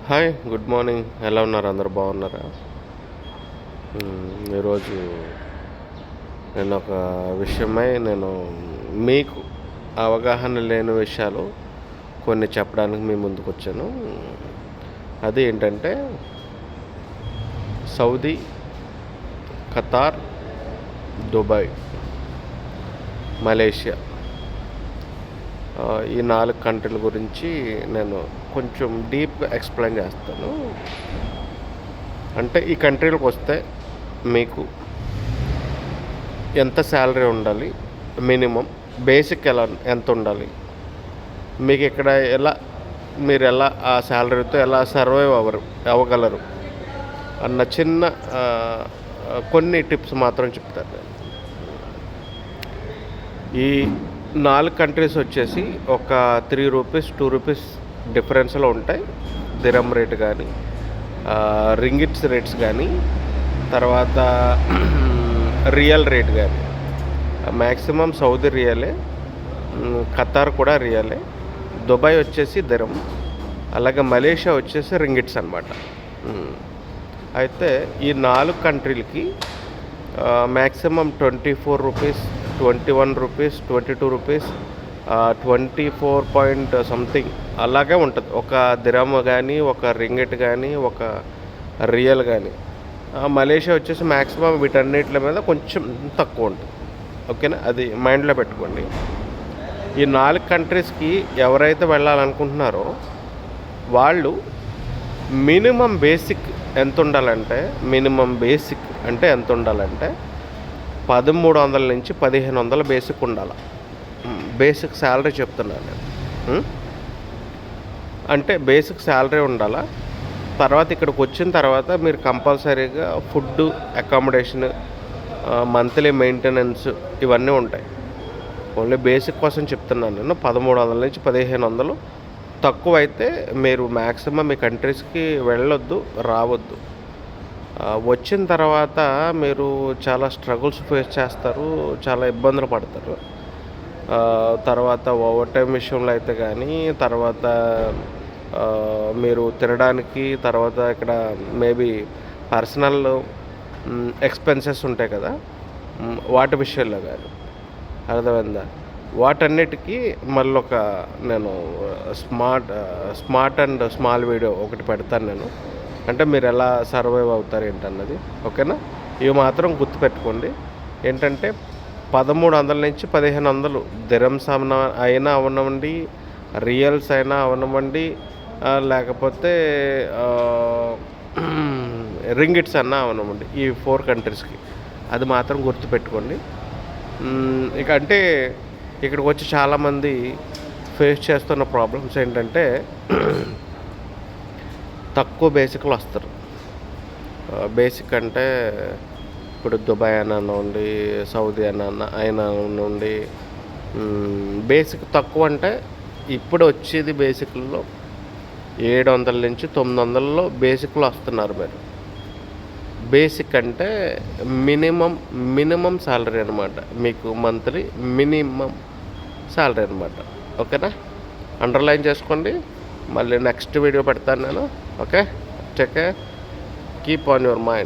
Hi, good morning. ఎలా ఉన్నారు? అందరు బాగున్నారా? ఈరోజు నేను ఒక విషయమై మీకు అవగాహన లేని విషయాలు కొన్ని చెప్పడానికి మీ ముందుకు వచ్చాను. అది ఏంటంటే సౌదీ, ఖతార్, దుబాయ్, మలేషియా ఈ 4 కంట్రీల గురించి నేను కొంచెం డీప్గా ఎక్స్ప్లెయిన్ చేస్తాను. అంటే ఈ కంట్రీలకు వస్తే మీకు ఎంత శాలరీ ఉండాలి, మినిమం బేసిక్ ఎంత ఉండాలి, మీకు ఇక్కడ మీరు ఎలా ఆ శాలరీతో ఎలా సర్వైవ్ అవ్వగలరు అన్న చిన్న కొన్ని టిప్స్ మాత్రం చెప్తాను. ఈ 4 కంట్రీస్ వచ్చేసి ఒక 3 రూపీస్ 2 రూపీస్ డిఫరెన్స్లో ఉంటాయి. దిరమ్ రేట్ కానీ, రింగిట్స్ రేట్స్ కానీ, తర్వాత రియల్ రేట్ కానీ. మ్యాక్సిమం సౌదీ రియలే, ఖతార్ కూడా రియలే, దుబాయ్ వచ్చేసి దిరమ్, అలాగే మలేషియా వచ్చేసి రింగిట్స్ అనమాట. అయితే ఈ 4 కంట్రీలకి maximum 24 rupees, 21 rupees, 22 rupees, 24 point something అలాగే ఉంటుంది. ఒక దిరమ్ కానీ, ఒక రింగిట్ కానీ, ఒక రియల్ కానీ. మలేషియా వచ్చేసి మ్యాక్సిమం వీటన్నిటి మీద కొంచెం తక్కువ ఉంటుంది. ఓకేనా? అది మైండ్లో పెట్టుకోండి. ఈ 4 కంట్రీస్కి ఎవరైతే వెళ్ళాలనుకుంటున్నారో వాళ్ళు మినిమం బేసిక్ ఎంత ఉండాలంటే, ఎంత ఉండాలంటే 1300 నుంచి 1500 బేసిక్ ఉండాలి. బేసిక్ శాలరీ చెప్తున్నాను నేను. అంటే బేసిక్ శాలరీ ఉండాలా. తర్వాత ఇక్కడికి వచ్చిన తర్వాత మీరు కంపల్సరీగా ఫుడ్, అకామిడేషన్, మంత్లీ మెయింటెనెన్స్ ఇవన్నీ ఉంటాయి. ఓన్లీ బేసిక్ కోసం చెప్తున్నాను నేను. 1300 నుంచి 1500 తక్కువైతే మీరు మ్యాక్సిమం మీ కంట్రీస్కి వెళ్ళొద్దు, రావద్దు. వచ్చిన తర్వాత మీరు చాలా స్ట్రగుల్స్ ఫేస్ చేస్తారు, చాలా ఇబ్బందులు పడతారు. తర్వాత ఓవర్ టైం విషయంలో అయితే కానీ, తర్వాత మీరు తినడానికి, తర్వాత ఇక్కడ మేబీ పర్సనల్ ఎక్స్పెన్సెస్ ఉంటాయి కదా, వాటి విషయంలో కానీ. అర్థమైందా? వాటన్నిటికీ మళ్ళీ నేను స్మార్ట్ అండ్ స్మాల్ వీడియో ఒకటి పెడతాను నేను. అంటే మీరు ఎలా సర్వైవ్ అవుతారు ఏంటన్నది. ఓకేనా? ఇవి మాత్రం గుర్తుపెట్టుకోండి. ఏంటంటే 1300 నుంచి 1500 దిరమ్స్ అయినా అవనివ్వండి, రియల్స్ అయినా అవనివ్వండి, లేకపోతే రింగిట్స్ అన్నా అవనివ్వండి, ఈ 4 కంట్రీస్కి. అది మాత్రం గుర్తుపెట్టుకోండి. ఇక అంటే ఇక్కడికి వచ్చి చాలామంది ఫేస్ చేస్తున్న ప్రాబ్లమ్స్ ఏంటంటే తక్కువ బేసిక్లు వస్తారు. బేసిక్ అంటే ఇప్పుడు దుబాయ్ అనండి, సౌదీ అయినా ఉండి, బేసిక్ తక్కువ అంటే ఇప్పుడు వచ్చేది బేసిక్లలో 700 నుంచి 900లో బేసిక్లో వస్తున్నారు మీరు. బేసిక్ అంటే మినిమం శాలరీ అనమాట. మీకు మంత్లీ మినిమం శాలరీ అనమాట. ఓకేనా? అండర్లైన్ చేసుకోండి. మళ్ళీ నెక్స్ట్ వీడియో పెడతాను నేను. Okay? Take care. Keep on your mind.